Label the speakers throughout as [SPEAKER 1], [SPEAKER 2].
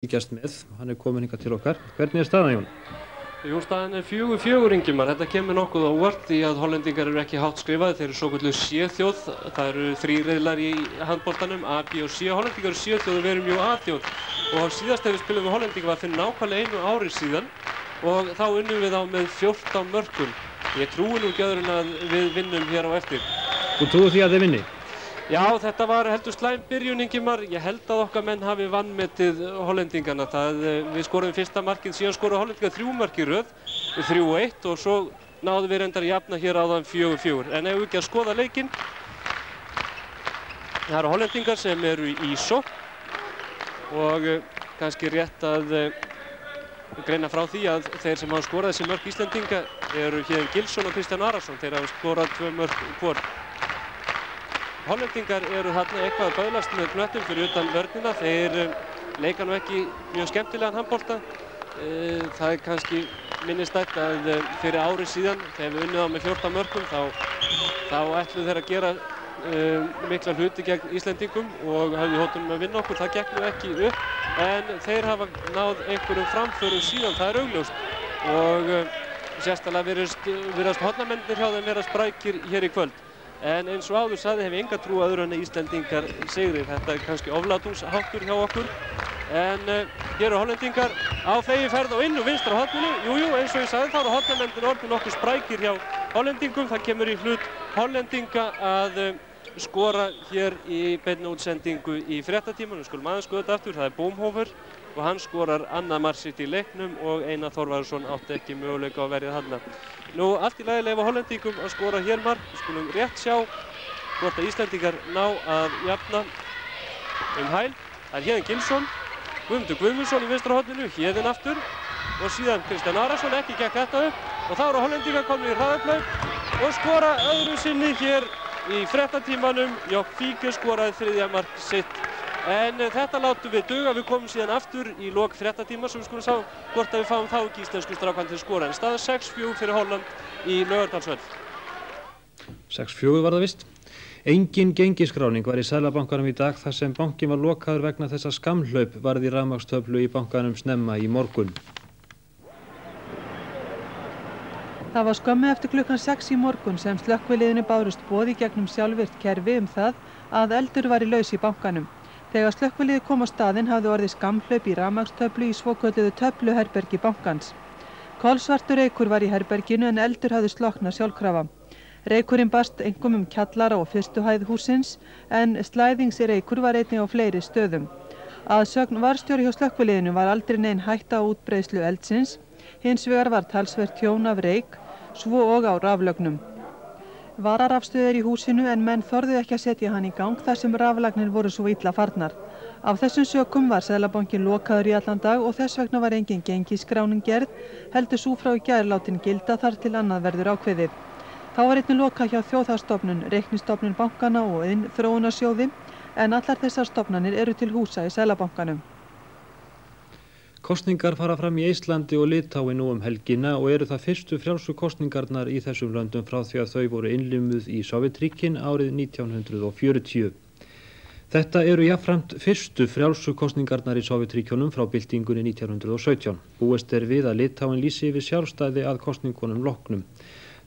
[SPEAKER 1] fylgjast með, hann kominn hingað til okkar. Hvernig staðan, Jón?
[SPEAKER 2] Jú, staðan 4-4, Ingimar. Þetta kemur nokkuð á óvart því að Hollendingar eru ekki hátt skrifaðir. Þeir eru svokölluð C-þjóð. Það eru 3 riðlar í handboltanum, A, B og C. Hollendingar eru C-þjóð og við erum jú A-þjóð. Og síðast þegar við spilum við Hollendinga var fyrir nákvæmlega 1 ári síðan og þá unnum við á með 14 mörkum. Ég trúi nú ekki öðru en að við vinnum hér á eftir.
[SPEAKER 1] Þú trúir því að þið vinni?
[SPEAKER 2] Já, þetta var heldur slæm byrjun, Ingimar. Ég held að okkar menn hafi vanmetið Hollendingana. Við skorum fyrsta markið, síðan skorum Hollendingar 3 mörk í röð, 3-1 og svo náðum við reyndar að jafna hér áðan 4-4. En ef við ekki að skoða leikinn, það eru Hollendingar sem eru í sókn og kannski rétt að greina frá því að þeir sem hafa skorað þessi mörk Íslendinga eru Héðinn Gilsson og Kristján Arason. Þeir hafa skorað 2 mörk hvor. Hollendingar eru þarna eitthvað að böðlast með knöttum fyrir utan vörnina. Þeir leika nú ekki mjög skemmtilegan handbolta. Það kannski minnistætt að fyrir ári síðan, þegar við unnum á með 14 mörkum, þá ætluðu þeir að gera mikla hluti gegn Íslendingum og höfðu hóttunum að vinna okkur. Það gekk nú ekki upp, en þeir hafa náð einhverjum framförum síðan, það er augljóst. Og sérstaklega virðast hornamennir hjá þeim vera sprækir hér í kvöld. En eins og áður sagði hef ég enga trú öðru en að Íslendingar sigri. Þetta er kannski oflátungsháttur hjá okkur. En hér eru Hollendingar á fleygiferð og inn úr vinstra horninu. Jú, eins og ég sagði þá eru hornamennir orðnir nokkuð sprækir hjá Hollendingum. Það kemur í hlut Hollendinga að skora hér í beinni útsendingu í fréttatímanum. Við skulum aðeins skoða þetta aftur. Það er Boomhofer og hann skorar annað mark sitt í leiknum og Einar Þorvarðarson átti ekki möguleika að verja þarna. Nú, allt í lagi leyfa Hollendingum að skora hér mark. Við skulum rétt sjá hvort að Íslendingar ná að jafna hæl. Það er Héðinn Gilsson, Guðmundur Guðmundsson í vinstra horninu, Héðinn aftur og síðan Kristján Arason, ekki gekk þetta upp. Og þá eru Hollendingar komin í hraðaplaup og skora öðru sinni hér í fréttatímanum. Jokk Fíke skoraði 3. mark sitt. En þetta látum við duga. Við komum síðan aftur í lok fréttatíma sem við skulum sjá hvort að við fáum þá ekki íslensku strákan til skora. En staðan 6-4 fyrir Holland í Laugardalshöll.
[SPEAKER 1] 6-4 var það vist. Engin gengisskráning var í Seðlabankanum í dag þar sem bankinn var lokaður vegna þess að skammhlaup varð í rafmagnstöflu í bankanum snemma í morgun.
[SPEAKER 3] Það var skömmu eftir klukkan 6 í morgun sem slökkviliðinu bárust boð í gegnum sjálfvirkt kerfi það að eldur væri laus í bankanum. Þegar slökkviliðið kom á staðinn hafði orðið skammhlaup í rafmagnstöflu í svokölluðu töfluherbergi bankans. Kolsvartur reykur var í herberginu en eldur hafði slokknað sjálfkrafa. Reykurinn barst einkum kjallara og fyrstu hæð hússins en slæðingsreykur var einnig á fleiri stöðum. Að sögn varðstjóri hjá slökkviliðinu var aldrei nein hætta á útbreiðslu eldsins. Hins vegar var talsvert tjón af reyk, svo og á raflögnum. Vararafstöð er í húsinu en menn þorðu ekki að setja hann í gang þar sem raflagnir voru svo illa farnar. Af þessum sökum var Seðlabankinn lokaður í allan dag og þess vegna var engin gengisskráning gerð, heldur sú frá í gær látin gilda þar til annað verður ákveðið. Þá var einnig lokað hjá Þjóðhagsstofnun, Reiknistofnun bankana og Iðnþróunarsjóði, en allar þessar stofnanir eru til húsa í Seðlabankanum.
[SPEAKER 1] Kosningar fara fram í Íslandi og Litáin nú helgina og eru það fyrstu frjálsu kosningarnar í þessum löndum frá því að þau voru innlimuð í Sovétríkin árið 1940. Þetta eru jafnframt fyrstu frjálsu kosningarnar í Sovétríkjunum frá byltingunni 1917. Búist er við að Litáin lýsi yfir sjálfstæði að kosningunum loknum.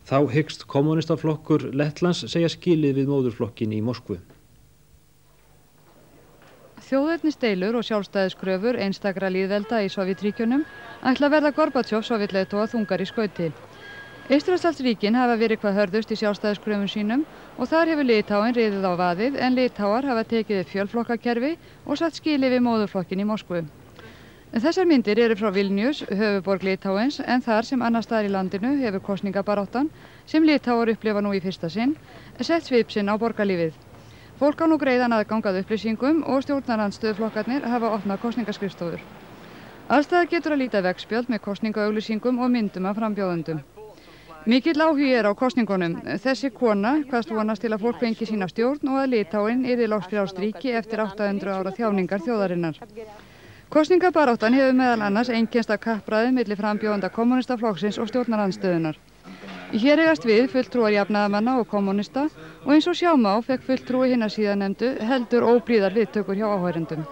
[SPEAKER 1] Þá hyggst kommúnistaflokkur Lettlands segja skilið við móðurflokkin í Moskvu.
[SPEAKER 4] Þjóðernisdeilur og sjálfstæðiskröfur einstakra lýðvelda í Sovétríkjunum ætla að verða Gorbatsjov sovétleiðtoga þungar í skauti. Eystrasaltsríkin hafa verið hvað hörðust í sjálfstæðiskröfum sínum og þar hefur Litáin riðið á vaðið en Litáar hafa tekið upp fjölflokkakerfi og satt skilið við móðurflokkin í Moskvu. Þessar myndir eru frá Vilnius, höfuðborg Litáins, en þar sem annars staðar í landinu hefur kosningabaráttan, sem Litáar upplifa nú í fyrsta sinn, sett svip sinn á borgarlífið. Fólk á nú greiðan aðgang að upplýsingum og stjórnarandstöðuflokkarnir hafa opnað kosningaskrifstofur. Allstaðar getur að líta veggspjöld með kosningaauglýsingum og myndum af frambjóðendum. Mikill áhugi er á kosningunum. Þessi kona kvaðst vonast til að fólk fengi sína stjórn og að Litáin yrði loks frjálst ríki eftir 800 ára þjáningar þjóðarinnar. Kosningabaráttan hefur meðal annars einkennst af kappræði milli frambjóðenda kommúnistaflokksins og stjórnarandstöðunnar. Hér eigast við fulltrúar jafnaðarmanna og kommúnista og eins og sjá má fekk fulltrúi hinna síðarnefndu heldur óblíðar viðtökur hjá áhorfendum.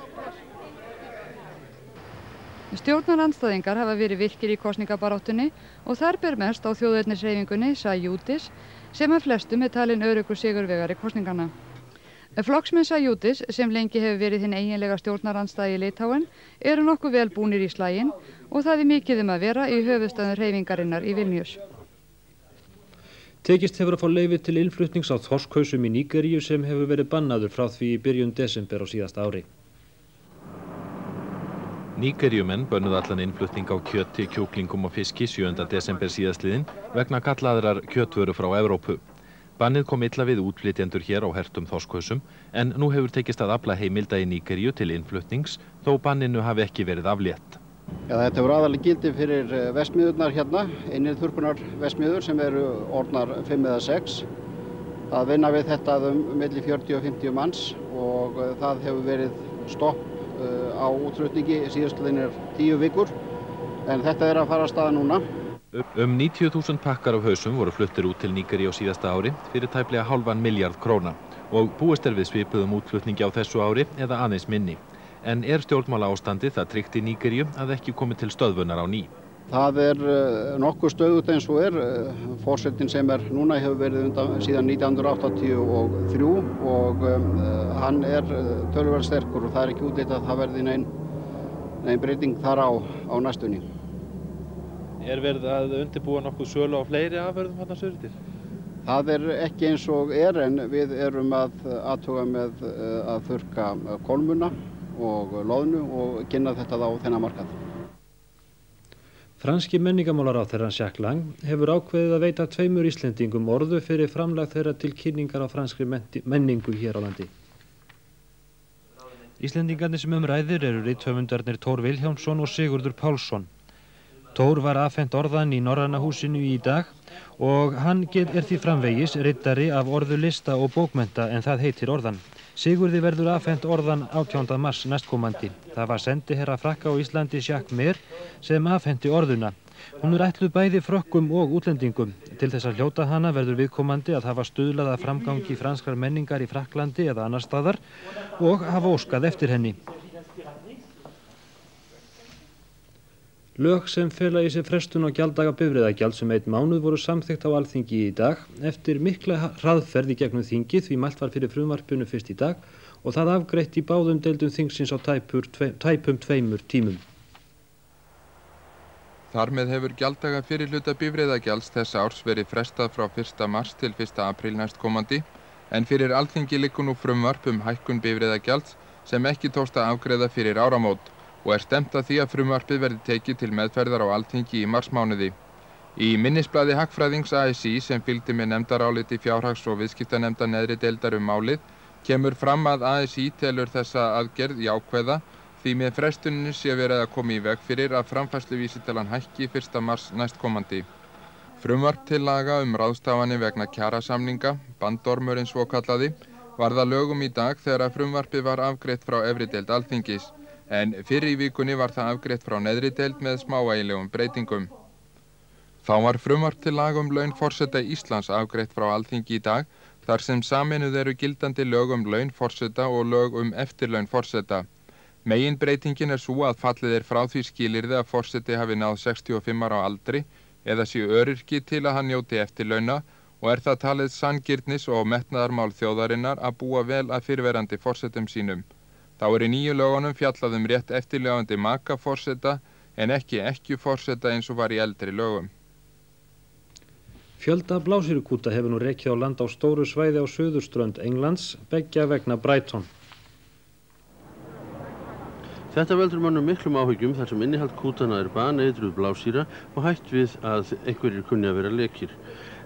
[SPEAKER 4] Stjórnarandstæðingar hafa verið virkir í kosningabaráttunni og þar ber mest á þjóðernishreyfingunni Sajúdis sem að flestum talin öruggur sigurvegari kosninganna. Flokksmenn Sajúdis, sem lengi hefur verið hinn eiginlega stjórnarandstæði í Litáen, eru nokkuð vel búnir í slaginn og það mikið að vera í höfuðstöðum hreyfingarinnar í Vilnius.
[SPEAKER 1] Tekist hefur að fá leyfi til innflutnings á þorskhausum í Nígeríu sem hefur verið bannaður frá því í byrjun desember á síðasta ári.
[SPEAKER 5] Nígeríumenn bönnuðu allan innflutning á kjöti, kjúklingum og fiski 7. desember síðastliðinn vegna gallaðrar kjötvöru frá Evrópu. Bannið kom illa við útflytjendur hér á hertum þorskhausum en nú hefur tekist að afla heimilda í Nígeríu til innflutnings þó banninu hafi ekki verið aflétt.
[SPEAKER 6] Þetta hefur aðallega gildi fyrir verksmiðjurnar hérna, einnig þurrkunar verksmiðjur sem eru orðnar 5 eða 6. Það vinna við þetta milli 40 og 50 manns og það hefur verið stopp á útflutningi síðastliðnir 10 vikur en þetta að fara af stað núna.
[SPEAKER 5] 90.000 pakkar af hausum voru fluttir út til Nígeríu á síðasta ári fyrir tæplega ½ milljarð króna og búist við svipuðum útflutningi á þessu ári eða aðeins minni. En stjórnmálaástandið það tryggt í Nígeríu að ekki komi til stöðvunar á ný.
[SPEAKER 6] Það nokkuð stöðugt eins og Forsetinn sem núna hefur verið síðan 1983 og hann töluvert sterkur og það ekki útlit að það verði nein breyting þar á næstunni.
[SPEAKER 5] Verið að undirbúa nokkuð sölu á fleiri afurðum þarna suður til?
[SPEAKER 6] Það ekki eins og en við erum að athuga með að þurrka kolmuna og loðnu og kynna þetta á þennan markað.
[SPEAKER 1] Franski menningarmálaráðherrann Jacques Lang hefur ákveðið að veita 2 Íslendingum orðu fyrir framlag þeirra til kynningar á franskri menningu hér á landi. Íslendingarnir sem ræðir eru rithöfundarnir Thor Vilhjálmsson og Sigurður Pálsson. Thor var afhent orðan í Norræna húsinu í dag og hann því framvegis riddari af orðu lista og bókmennta en það heitir orðan. Sigurði verður afhent orðan 18. mars næstkomandi. Það var sendiherra Frakka á Íslandi Jacques Mer sem afhenti orðuna. Hún ætluð bæði Frökkum og útlendingum. Til þess að hljóta hana verður viðkomandi að hafa stuðlað að framgangi franskrar menningar í Frakklandi eða annar staðar og hafa óskað eftir henni. Lög sem fela í sig frestun á gjalddaga bifreiðagjalds sem 1 mánuð voru samþykkt á Alþingi í dag eftir mikla hraðferð í gegnum þingið því mælt var fyrir frumvarpinu fyrst í dag og það afgreitt í báðum deildum þingsins á tæpum 2 tímum.
[SPEAKER 7] Þar með hefur gjalddaga fyrirhluta bifreiðagjalds þessa árs verið frestað frá 1. mars til 1. apríl næstkomandi en fyrir Alþingi liggur nú frumvarp hækkun bifreiðagjalds sem ekki tókst að afgreiða fyrir áramót og stefnt að því að frumvarpið verði tekið til meðferðar á Alþingi í marsmánuði. Í minnisblaði hagfræðings ASÍ sem fylgdi með nefndaráliti fjárhags- og viðskiptanefndar neðri deildar málið kemur fram að ASÍ telur þessa aðgerð jákvæða því með frestuninni sé verið að koma í veg fyrir að framfærsluvísitalan hækki 1. mars næstkomandi. Frumvarp til laga ráðstafanir vegna kjarasamninga, bandormurinn svokallaði, varð að lögum í dag þegar að frumvarpið var afgreitt frá efri deild Alþingis. En fyrr í vikunni var það afgreitt frá neðri deild með smávægilegum breytingum. Þá var frumvarp til laga laun forseta Íslands afgreitt frá Alþingi í dag, þar sem sameinuð eru gildandi lög laun forseta og lög eftirlaun forseta. Meginbreytingin sú að fallið frá því skilyrði að forseti hafi náð 65 ára á aldri eða sé öryrki til að hann njóti eftirlauna og það talið sanngirnis og metnaðarmál þjóðarinnar að búa vel að fyrrverandi forsetum sínum. Þá í nýju lögunum fjallað rétt eftirlifandi maka forseta en ekki forseta eins og var í eldri lögum.
[SPEAKER 1] Fjölda blásýrukúta hefur nú rekið á land á stóru svæði á suðurströnd Englands, beggja vegna Brighton.
[SPEAKER 8] Þetta veldur mönnum miklum áhyggjum þar sem innihald kútana baneitruð blásýra og hætt við að einhverjir kunni að vera lekir.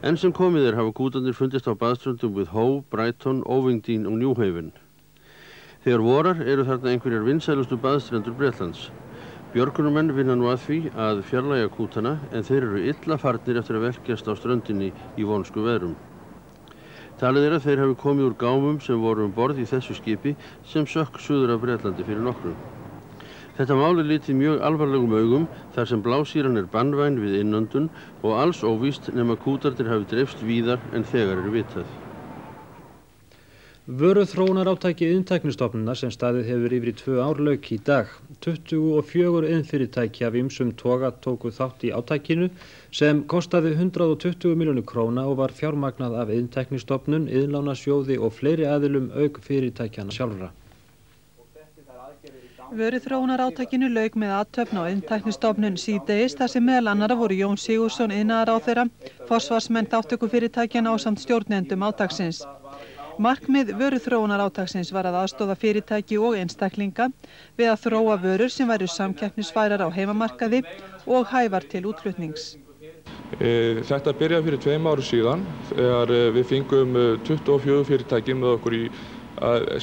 [SPEAKER 8] Enn sem komið hafa kútanir fundist á baðströndum við Hove, Brighton, Ovingdean og New Haven. Þegar vorar eru þarna einhverjar vinsælustu baðstrendur Bretlands. Björgunumenn vinna nú að því að fjarlægja kútana en þeir eru illa farnir eftir að velkjast á ströndinni í vonsku veðrum. Talið að þeir hafi komið úr gámum sem voru borð í þessu skipi sem sökk suður af Bretlandi fyrir nokkrum. Þetta mál litið mjög alvarlegum augum þar sem blásýran banvæn við innöndun og alls óvíst nema kútarnir hafi dreifst víðar en þegar vitað.
[SPEAKER 1] Vöruþróunarátaki Iðntæknistofnunar sem staðið hefur yfir í 2 ár lauk í dag. 24 iðnfyrirtæki af ýmsum toga tóku þátt í átakinu sem kostaði 120 milljónir króna og var fjármagnað af Iðntæknistofnun, Iðnlánasjóði og fleiri aðilum auk fyrirtækjanna sjálfra.
[SPEAKER 3] Vöruþróunarátakinu lauk með athöfn á Iðntæknistofnun síðdegis þar sem meðal annarra voru Jón Sigurðsson iðnaðarráðherra, forsvarsmenn þátttökufyrirtækjanna ásamt stjórnendum átaksins. Markmið vöruþróunarátaksins var að aðstoða fyrirtæki og einstaklinga við að þróa vörur sem væru samkeppnisfærar á heimamarkaði og hæfar til útflutnings.
[SPEAKER 9] Þetta byrjaði fyrir 2 árum síðan þegar við fengum 24 fyrirtæki með okkur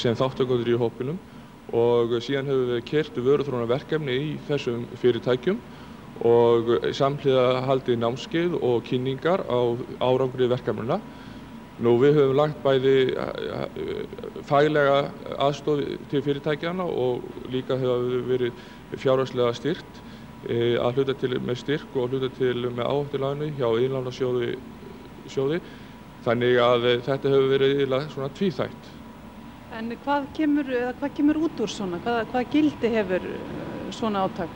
[SPEAKER 9] sem þátttakendur í hópinum og síðan hefur við keyrt vöruþróunarverkefni í þessum fyrirtækjum og samhliða haldið námskeið og kynningar á árangri verkefnina. Við höfum lagt bæði faglega aðstoð til fyrirtækjanna og líka hefur verið fjárhagslega styrkt að hluta til með styrk og hluta til með áhættuláni hjá Iðnlánasjóði. Þannig að þetta hefur verið svona tvíþætt.
[SPEAKER 3] En hvað kemur út úr svona? Hvað gildi hefur svona átak?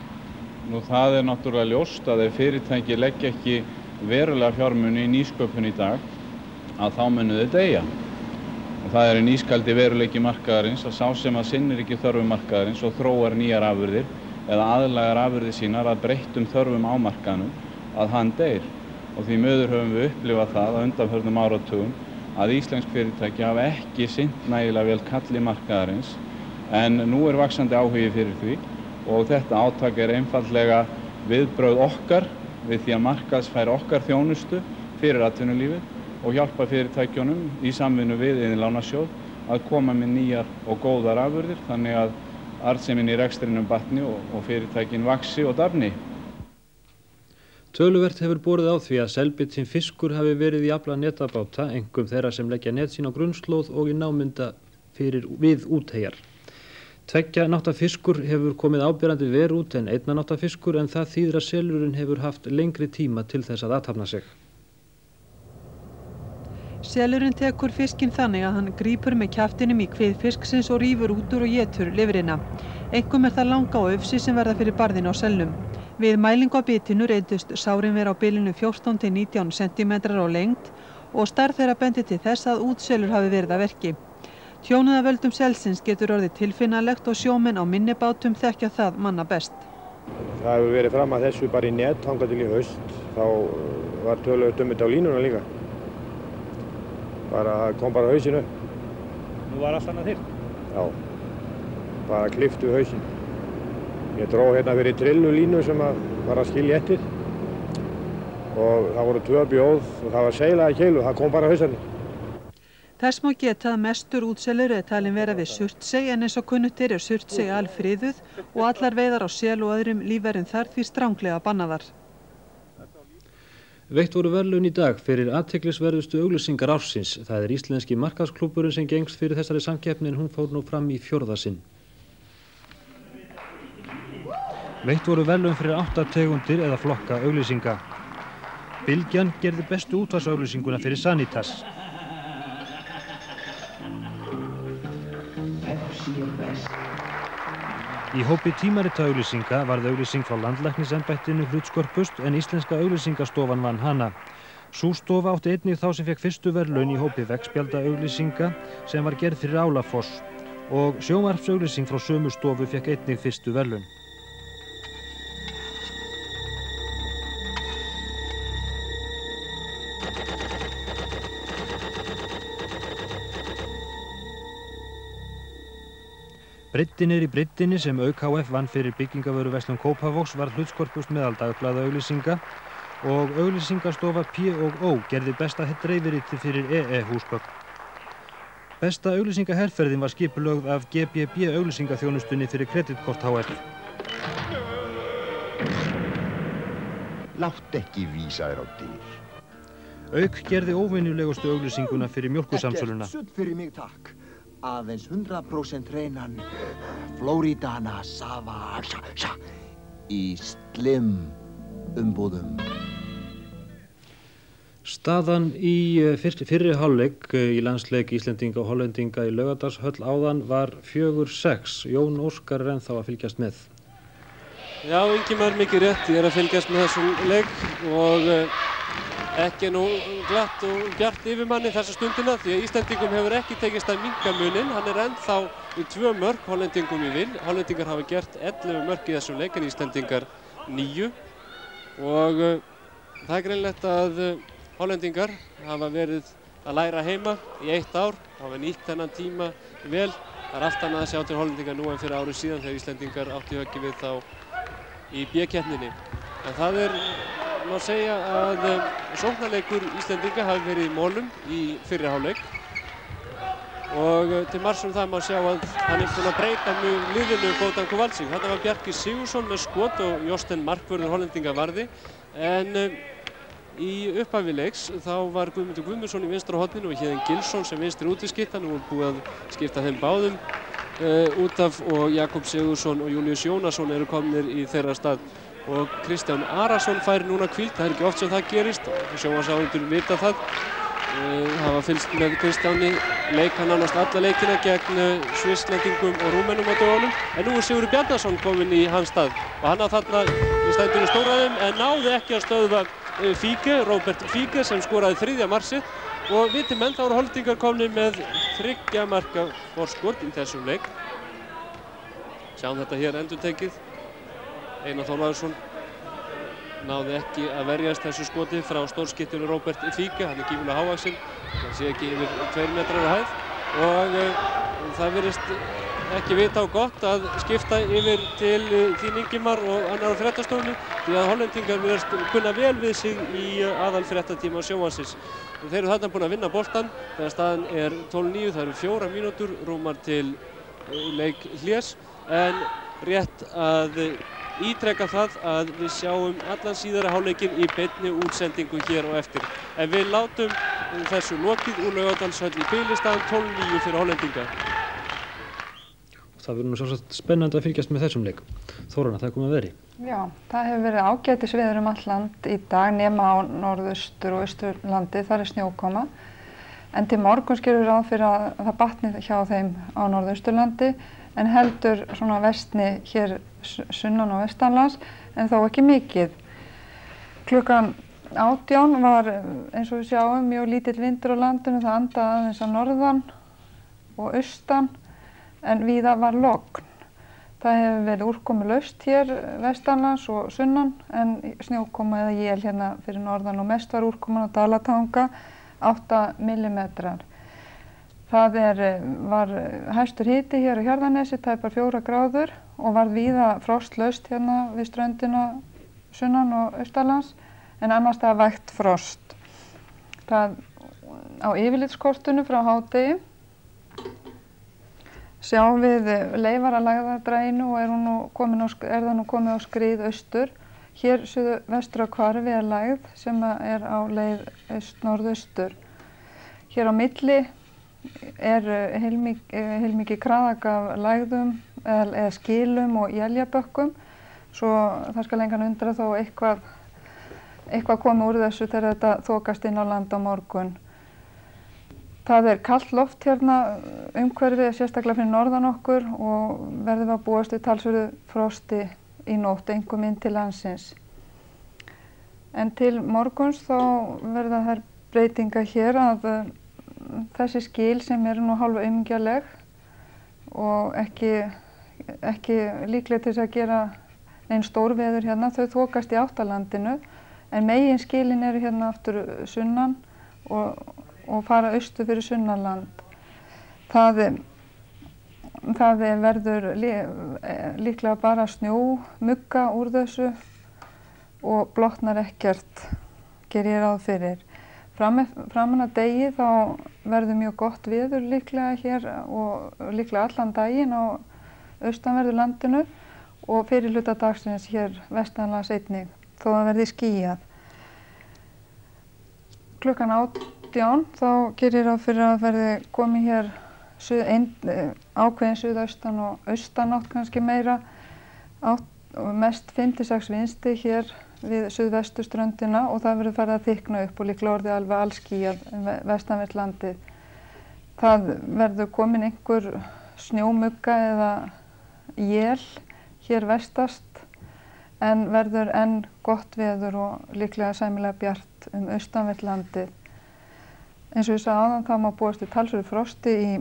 [SPEAKER 10] Það náttúrulega ljóst að ef fyrirtæki leggja ekki verulega fjármuni í nýsköpun í dag, að þá munu þau deyja. Og það er ískaldi veruleiki markaðarins að sá sem að sinnir ekki þörfum markaðarins og þróar nýjar afurðir eða aðlagar afurðir sínar að breyttum þörfum á markaðnum, að hann deyr. Og því miður höfum við upplifað það á undanförnum áratugum að íslensk fyrirtæki hafa ekki sinnt nægilega vel kalli markaðarins, en nú er vaxandi áhugi fyrir því og þetta átak er einfaldlega viðbrögð okkar við því að markaðsfæra okkar þjónustu fyrir atvinnulífið og hjálpa fyrirtækjunum í samvinnu við Iðnlánasjóð að koma með nýjar og góðar afurðir þannig að arðsemin í rekstrinum batni og fyrirtækin vaxi og dafni.
[SPEAKER 1] Töluvert hefur borið á því að selbitinn fiskur hafi verið í afla netabáta, einkum þeirra sem leggja net sín á grunnslóð og í námynda við útheyjar. 2 nátta fiskur hefur komið áberandi verr út en 1 nátta fiskur en það þýðir að selurinn hefur haft lengri tíma til þess að athafna sig.
[SPEAKER 3] Selurinn tekur fiskinn þannig að hann grípur með kjaftinum í kvið fisksins og rífur út úr og étur lifrina. Einkum er það langa og ufsi sem verða fyrir barðin á selnum. Við mælingu á bitinu reyndust sárin vera á bilinu 14 til 19 cm á lengd og stærð þeirra bendi til þess að útselur hafi verið að verki. Tjónið af völdum selsins getur orðið tilfinnanlegt og sjómenn á minni bátum þekkja það manna best.
[SPEAKER 11] Það hefur verið fram að þessu bara í net þangað til í haust. Þá var töluvert þetta á línuna líka. Kom bara hausinn upp.
[SPEAKER 12] Nú var allt annað þyrrt?
[SPEAKER 11] Já, bara klipptu hausinn. Ég dró hérna fyrir trillulínu sem var að skilja eftir og það voru 2 bjóð og það var seilaði keilu, það kom bara hausarnir.
[SPEAKER 3] Þess má geta að mestur útselur er talin vera við Surtsey en eins og kunnugt er Surtsey alfriðuð og allar veiðar á sel og öðrum lífverum þar því stranglega bannaðar.
[SPEAKER 1] Veitt voru verðlaun í dag fyrir athyglisverðustu auglýsingar ársins. Það er íslenski markaðsklúbburinn sem gengst fyrir þessari samkeppni en hún fór nú fram í 4. sinn. Veitt voru verðlaun fyrir 8 tegundir eða flokka auglýsinga. Bylgjan gerði bestu útvarpsauglýsinguna fyrir Sanitas. Í hópi tímaritaauglýsinga varð auglýsing frá landlæknisembættinu hlutskörpust en íslenska auglýsingastofan vann hana. Sú stofa átti einnig þá sem fekk fyrstu verðlaun í hópi veggspjaldaauglýsinga sem var gerð fyrir Álafoss og sjónvarpsauglýsing frá sömu stofu fekk einnig fyrstu verðlaun. Breiddin er í breiddinni sem Auk HF vann fyrir byggingavöruverslun Kópavogs var hlutskörpust meðal dagblaða auglýsinga og auglýsingastofa P&O gerði besta dreifiritið fyrir EE húsgögn. Besta auglýsingaherferðin var skipulögð af GBB auglýsingaþjónustunni fyrir Kreditkort HF.
[SPEAKER 13] Látt ekki vísa þér á dyr.
[SPEAKER 1] Auk gerði óvenjulegustu auglýsinguna fyrir mjólkursamsöluna.
[SPEAKER 13] Ekkert sudd fyrir mig takk. Aðeins 100% hreinan Floridana Savage í slim umbúðum.
[SPEAKER 1] Staðan í fyrri hálfleik í landsleik Íslendinga og Hollendinga í Laugardalshöll áðan var 4-6. Jón Óskar er ennþá að fylgjast með.
[SPEAKER 2] Já, Ingimar, mikið rétt. Ég er að fylgjast með þessum leik og ekki nú glatt og bjart yfir manni þessa stundina því að Íslendingum hefur ekki tekist að minnka muninn. Hann er ennþá í 2 mörk, Hollendingum í vil. Hollendingar hafa gert 11 mörk í þessum leik en Íslendingar 9 og það er greinlegt að Hollendingar hafa verið að læra heima í 1 ár, hafa nýtt þennan tíma vel. Það er allt annað að sjá til Hollendingar nú en fyrir árið síðan þegar Íslendingar átti höggi við þá í B-keppninni. En það má segja að sóknarleikur Íslendinga hafi verið í molum í fyrri hálfleik og til marks það má sjá að hann er búinn að breyta mjög liðinu Bogdan Kowalczyk. Þetta var Bjarki Sigurðsson með skot og Josten markvörður Hollendinga varði en í upphafi leiks þá var Guðmundur Guðmundsson í vinstra horninu og Héðinn Gilsson sem vinstri útiskytta. Nú er búið að skipta þeim báðum út af og Jakob Sigurðsson og Júlíus Jónasson eru komnir í þeirra stað og Kristján Arason fær núna hvíld. Það er ekki oft sem það gerist og sjónvarpsáhorfendur vita það. Hafa fylgst með Kristjáni leika nánast alla leikina gegn Svisslendingum og Rúmenum á dögunum en nú er Sigurður Bjarnason kominn í hans stað og hann á þarna í stendur í stóraðum en náði ekki að stöðva Fiege, Robert Fiege sem skoraði 3. mark sitt og viti menn þá eru Hollendingar komnir með 3 marka forskot í þessum leik. Sjáum þetta hér endurtekið. Einar Þorvaldsson náði ekki að verjast þessu skoti frá stórskyttinu Robert Fiege. Hann er gífurlega hávaxinn, hann sé ekki yfir 2 metrar á hæð og það virðist ekki vita á gott að skipta yfir til þín Ingimar og annar á fréttastofunni því að Hollendingar virðast kunna vel við sig í aðalfréttatíma sjónvarpsins. Þeir eru þarna búin að vinna boltann þegar staðan er 12-9, það eru 4 mínútur rúmar til leik hlés en rétt að ítreka það að við sjáum allan síðari hálfleikinn í beinni útsendingu hér á eftir. En við látum þessu lokið úr Laugardalshöll í bili staðan 12-9 fyrir Hollendinga.
[SPEAKER 1] Það verður nú sjálfsagt spennandi að fylgjast með þessum leik. Þórana, það er komið að veri.
[SPEAKER 4] Já, það hefur verið ágætisveður um allt land í dag nema á norðaustur og austurlandi, þar er snjókoma. En til morguns gerum við ráð fyrir að það batni hjá þeim á norðausturlandi en heldur svona vestni hér sunnan og vestanlands en þó ekki mikið. Klukkan 18 var eins og við sjáum mjög lítill vindur á landinu, það andaði aðeins að norðan og austan en víða var logn. Það hefur verið úrkomulaust hér vestanlands og sunnan en snjókoma eða él hérna fyrir norðan og mest var úrkoman á Dalatanga 8 millimetrar. Það var hæstur hiti hér á Hjarðarnesi, tæpar 4 gráður og var víða frostlaust hérna við ströndina sunnan og austanlands en annars það vægt frost. Það á yfirlitskortinu frá hádegi sjáum við Leifaralægðardræginu og er það nú komið á skrið austur. Hér suðvestur á hvarfi er lægð sem er á leið norðaustur. Hér á milli er heilmikið kraðak af lægðum eða skilum og éljabökkum svo það skal engan undra þó eitthvað komi úr þessu þegar þetta þokast inn á land á morgun. Það er kalt loft hérna umhverfið, sérstaklega fyrir norðan okkur og verðum að búast við talsverðu frosti í nótt, einkum inn til landsins. En til morguns þá verða þær breytingar hér að þessi skil sem eru nú hálfa aumingjaleg og ekki líklega til þess að gera nein stórveður hérna, þau þokast í áttalandinu en megin skilin eru hérna aftur sunnan og fara austur fyrir sunnanland. Það verður líklega bara snjómugga úr þessu og blotnar ekkert, ger ég ráð fyrir. Framan að degi þá verður mjög gott veður líklega hér og líklega allan daginn á austanverðu landinu og fyrir hluta dagsins hér vestanlands einnig, þó að verði skýjað. Klukkan 18 þá gerir ég ráð fyrir að verði komið hér ákveðin suðaustan og austanátt kannski meira átt og mest 5-6 vinsti hér við suðvesturströndina og það verður farið að þykkna upp og líklega orðið alveg allskýjað vestanvert landið. Það verður komin einhver snjómugga eða él hér vestast en verður enn gott veður og líklega sæmilega bjart austanvert landið. Eins og ég sagði áðan þá má búast við talsverðu frosti í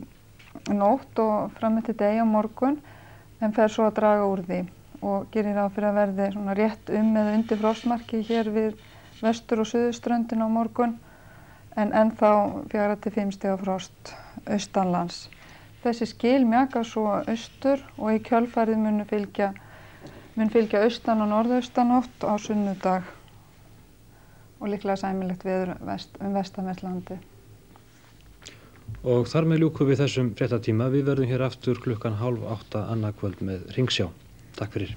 [SPEAKER 4] nótt og fram eftir degi á morgun en fer svo að draga úr því og gerir ráð fyrir að verði svona rétt eða undir frostmarki hér við vestur- og suðurströndin á morgun en ennþá 4 til 5 stiga frost austanlands. Þessi skil mjaka svo austur og í kjölfarið mun fylgja austan- og norðaustanátt á sunnudag og líklega sæmilegt veður vestanvert landið.
[SPEAKER 1] Og þar með ljúkum við þessum fréttatíma. Við verðum hér aftur klukkan 7:30 annað kvöld með Hringsjá. Takk fyrir.